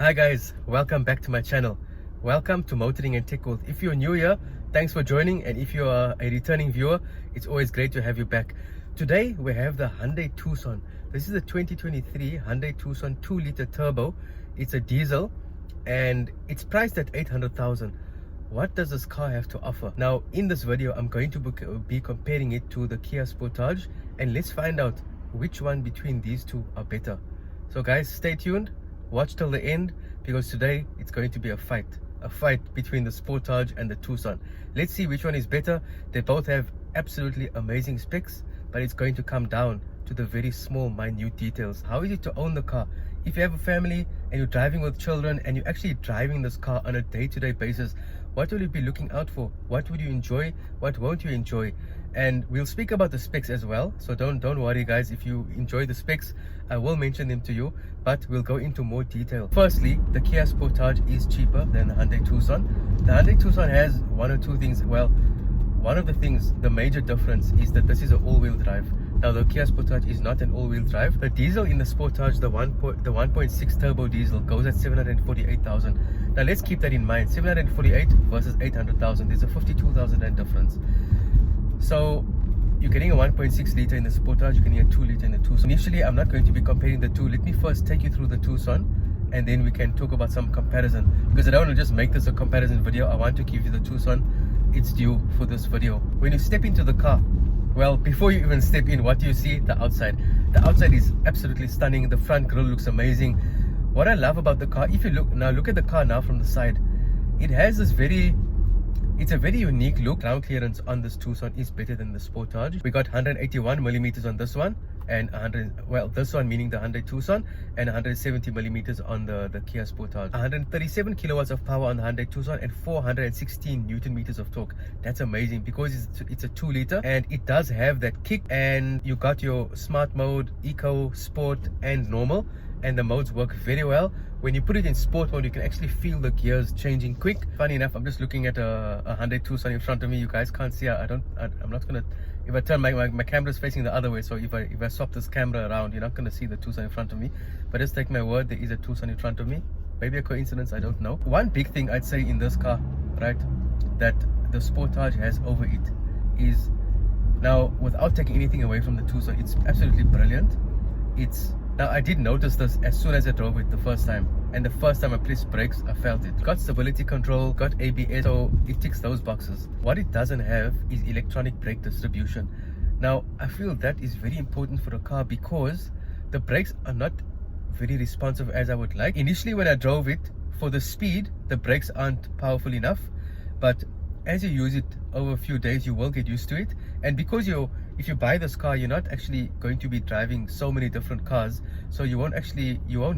Hi guys, welcome back to my channel. Welcome to Motoring and Tech World. If you're new here, thanks for joining, and if you are a returning viewer, it's always great to have you back. Today we have the Hyundai Tucson. This is a 2023 Hyundai Tucson 2-liter turbo. It's a diesel and it's priced at 800,000. What does this car have to offer? Now in this video I'm going to be comparing it to the Kia Sportage, and let's find out which one between these two are better. So guys, stay tuned. Watch till the end, because today it's going to be a fight between the Sportage and the Tucson. Let's see which one is better. They both have absolutely amazing specs, but it's going to come down to the very small, minute details. How is it to own the car? If you have a family and you're driving with children and you're actually driving this car on a day-to-day basis, what will you be looking out for? What would you enjoy? What won't you enjoy? And we'll speak about the specs as well, so don't worry guys. If you enjoy the specs, I will mention them to you, but we'll go into more detail. Firstly, the Kia Sportage is cheaper than the Hyundai Tucson. The Hyundai Tucson has one or two things. Well, one of the things, the major difference is that this is an all-wheel drive. Now the Kia Sportage is not an all-wheel drive. The diesel in the Sportage, the 1.6 turbo diesel, goes at 748,000. Now let's keep that in mind. 748 versus 800,000. There's a 52,000 rand difference. So you're getting a 1.6 liter in the Sportage, you're getting a 2 liter in the Tucson. Initially, I'm not going to be comparing the two. Let me first take you through the Tucson, and then we can talk about some comparison, because I don't want to just make this a comparison video. I want to give you the Tucson its due for this video. When you step into the car, well, before you even step in, what do you see? The outside. The outside is absolutely stunning. The front grille looks amazing. What I love about the car, if you look at the car now from the side, it has this it's a very unique look. Ground clearance on this Tucson is better than the Sportage. We got 181 millimeters on this one, and this one meaning the Hyundai Tucson, and 170 millimeters on the Kia Sportage. 137 kilowatts of power on the Hyundai Tucson and 416 Newton meters of torque. That's amazing, because it's a 2 liter and it does have that kick, and you got your smart mode, eco, sport and normal, and the modes work very well. When you put it in sport mode, you can actually feel the gears changing quick. Funny enough, I'm just looking at a Hyundai Tucson in front of me. You guys can't see. I'm not gonna. If I turn my camera's facing the other way, so if I swap this camera around, you're not gonna see the Tucson in front of me. But just take my word, there is a Tucson in front of me. Maybe a coincidence, I don't know. One big thing I'd say in this car, right, that the Sportage has over it is, now without taking anything away from the Tucson, it's absolutely brilliant. Now I did notice this as soon as I drove it the first time, and the first time I pressed brakes, I felt it. Got stability control, got ABS, so it ticks those boxes. What it doesn't have is electronic brake distribution. Now I feel that is very important for a car, because the brakes are not very responsive as I would like. Initially when I drove it, for the speed, the brakes aren't powerful enough, but as you use it over a few days, you will get used to it. And because if you buy this car, you're not actually going to be driving so many different cars, so you won't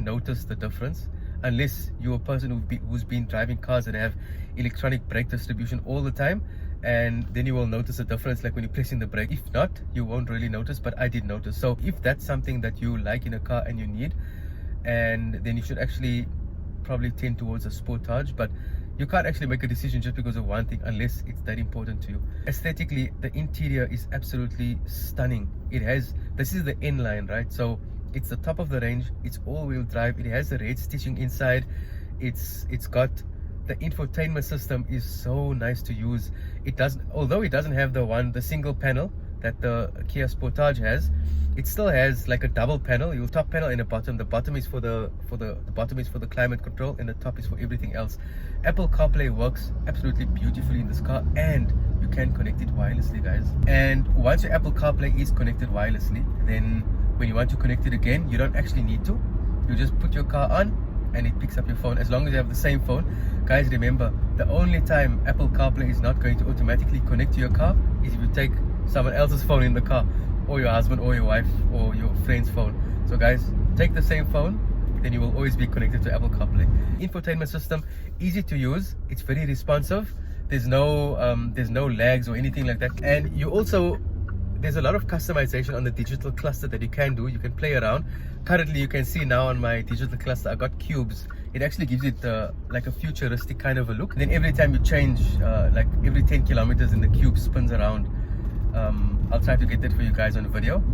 notice the difference, unless you're a person who's been driving cars that have electronic brake distribution all the time, and then you will notice a difference, like when you're pressing the brake. If not, you won't really notice, but I did notice. So if that's something that you like in a car and you need, and then you should actually probably tend towards a Sportage. But you can't actually make a decision just because of one thing, unless it's that important to you. Aesthetically, the interior is absolutely stunning. This is the N Line, right? So it's the top of the range, it's all-wheel drive, it has the red stitching inside, it's got the infotainment system is so nice to use. Although it doesn't have the single panel that the Kia Sportage has, it still has like a double panel, your top panel and a bottom. The bottom is for the bottom is for the climate control, and the top is for everything else. Apple CarPlay works absolutely beautifully in this car, and you can connect it wirelessly, guys. And once your Apple CarPlay is connected wirelessly, then when you want to connect it again, you don't actually need to. You just put your car on and it picks up your phone, as long as you have the same phone. Guys, remember, the only time Apple CarPlay is not going to automatically connect to your car is if you take someone else's phone in the car, or your husband or your wife or your friend's phone. So guys, take the same phone, then you will always be connected to Apple CarPlay. Infotainment system, easy to use, it's very responsive. There's no lags or anything like that. And there's a lot of customization on the digital cluster that you can do. You can play around. Currently you can see now on my digital cluster I got cubes. It actually gives it like a futuristic kind of a look. Then every time you change, like every 10 kilometers, and the cube spins around. I'll try to get that for you guys on a video.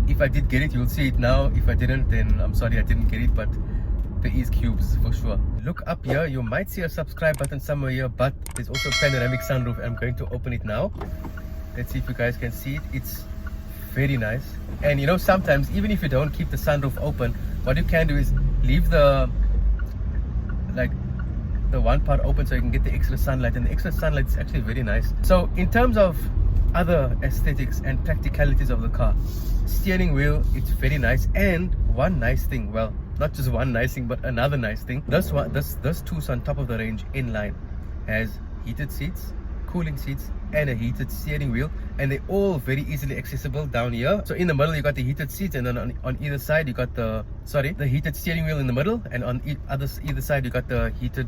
If I did get it, you'll see it now. If I didn't, then I'm sorry I didn't get it. But there is cubes for sure. Look up here, you might see a subscribe button somewhere here, but there's also a panoramic sunroof. I'm going to open it now. Let's see if you guys can see it. It's very nice. And you know, sometimes even if you don't keep the sunroof open, what you can do is leave the one part open so you can get the extra sunlight, and the extra sunlight is actually very nice. So in terms of other aesthetics and practicalities of the car, steering wheel, it's very nice. And one nice thing, well, not just one nice thing, but another nice thing, this Tucson top of the range N Line has heated seats, cooling seats, and a heated steering wheel, and they're all very easily accessible down here. So in the middle you got the heated seats, and then on either side you got the heated steering wheel in the middle, and on either side you got the heated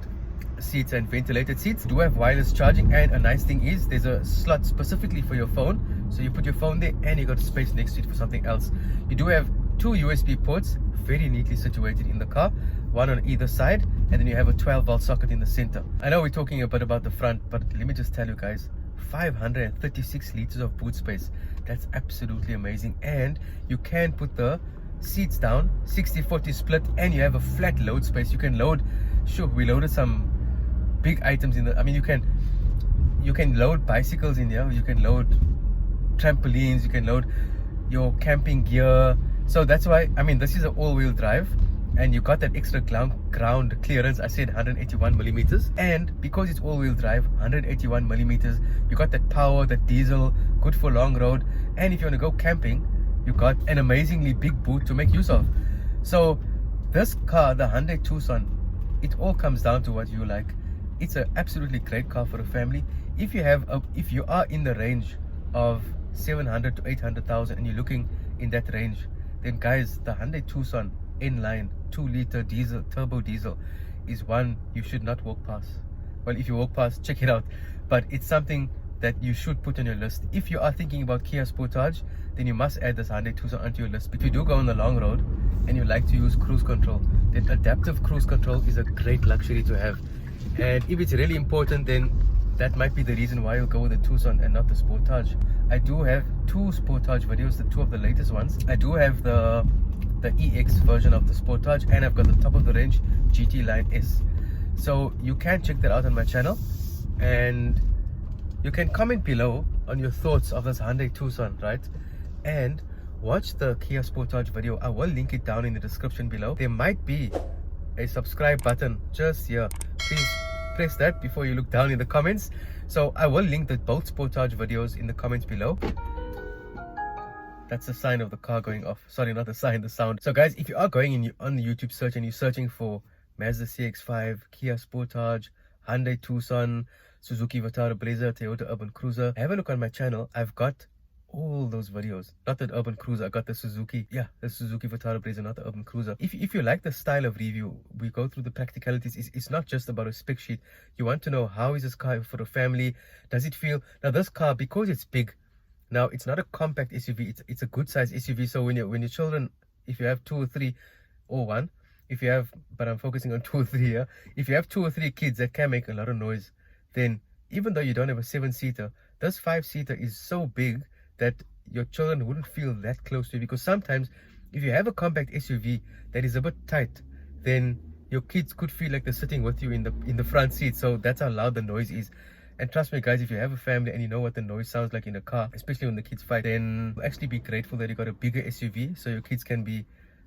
seats and ventilated seats. Do have wireless charging, and a nice thing is there's a slot specifically for your phone, so you put your phone there and you got space next to it for something else. You do have two USB ports very neatly situated in the car, one on either side, and then you have a 12-volt socket in the center. I know we're talking a bit about the front, but let me just tell you guys, 536 liters of boot space. That's absolutely amazing. And you can put the seats down 60-40 split, and you have a flat load space. You can load, sure, we loaded some big items in the, I mean, you can load bicycles in here, you can load trampolines, you can load your camping gear. So that's why, I mean, this is an all-wheel drive, and you got that extra ground clearance. I said 181 millimeters, and because it's all-wheel drive, 181 millimeters, you got that power, that diesel, good for long road. And if you want to go camping, you got an amazingly big boot to make use of. So this car, the Hyundai Tucson, it all comes down to what you like. It's an absolutely great car for a family. If you are in the range of 700 to 800,000 and you're looking in that range, then guys, the Hyundai Tucson N Line 2-liter diesel, turbo diesel, is one you should not walk past. Well, if you walk past, check it out, but it's something that you should put on your list. If you are thinking about Kia Sportage, then you must add this Hyundai Tucson onto your list. If you do go on the long road and you like to use cruise control, then adaptive cruise control is a great luxury to have. And if it's really important, then that might be the reason why you'll go with the Tucson and not the Sportage. I do have two Sportage videos, the two of the latest ones. I do have the EX version of the Sportage, and I've got the top of the range GT Line S. So you can check that out on my channel, and you can comment below on your thoughts of this Hyundai Tucson, right? And watch the Kia Sportage video. I will link it down in the description below. There might be a subscribe button just here. Please press that before you look down in the comments. So I will link both Sportage videos in the comments below. That's the sign of the car going off. Sorry, not the sign, the sound. So guys, if you are going on the YouTube search and you're searching for Mazda CX-5, Kia Sportage, Hyundai Tucson, Suzuki Vitara Blazer, Toyota Urban Cruiser, have a look on my channel. I've got all those videos. Not the Urban Cruiser, I got the Suzuki, the Suzuki Vitara Blazer, not the Urban Cruiser. If you like the style of review, we go through the practicalities. It's not just about a spec sheet. You want to know, how is this car for a family? Does it feel, now this car, because it's big, now it's not a compact SUV, it's a good size SUV. So when your children, if you have 2 or 3 or 1, if you have, but I'm focusing on 2 or 3 here, if you have 2 or 3 kids that can make a lot of noise, then even though you don't have a 7-seater, this 5-seater is so big that your children wouldn't feel that close to you. Because sometimes if you have a compact SUV that is a bit tight, then your kids could feel like they're sitting with you in the front seat. So that's how loud the noise is. And trust me guys, if you have a family and you know what the noise sounds like in a car, especially when the kids fight, then actually be grateful that you got a bigger SUV so your kids can be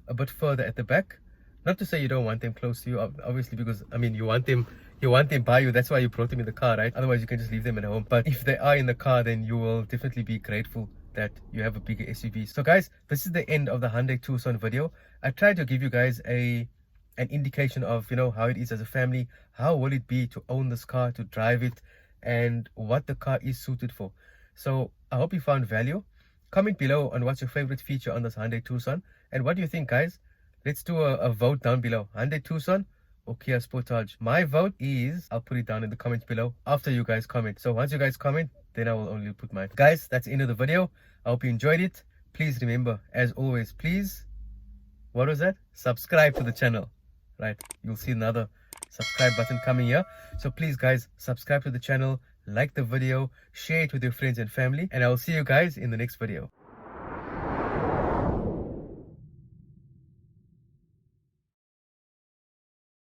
a bit further at the back. Not to say you don't want them close to you, obviously, because I mean, you want them by you. That's why you brought them in the car, right? Otherwise you can just leave them at home. But if they are in the car, then you will definitely be grateful that you have a bigger SUV. So guys, this is the end of the Hyundai Tucson video. I tried to give you guys an indication of, you know, how it is as a family, how will it be to own this car, to drive it, and what the car is suited for. So I hope you found value. Comment below on what's your favorite feature on this Hyundai Tucson, and what do you think, guys? Let's do a vote down below. Hyundai Tucson or Kia Sportage? My vote is, I'll put it down in the comments below after you guys comment. So once you guys comment, then I will only put mine. Guys, that's the end of the video. I hope you enjoyed it. Please remember, as always, please, what was that? Subscribe to the channel, right? You'll see another subscribe button coming here. So please guys, subscribe to the channel, like the video, share it with your friends and family, and I will see you guys in the next video.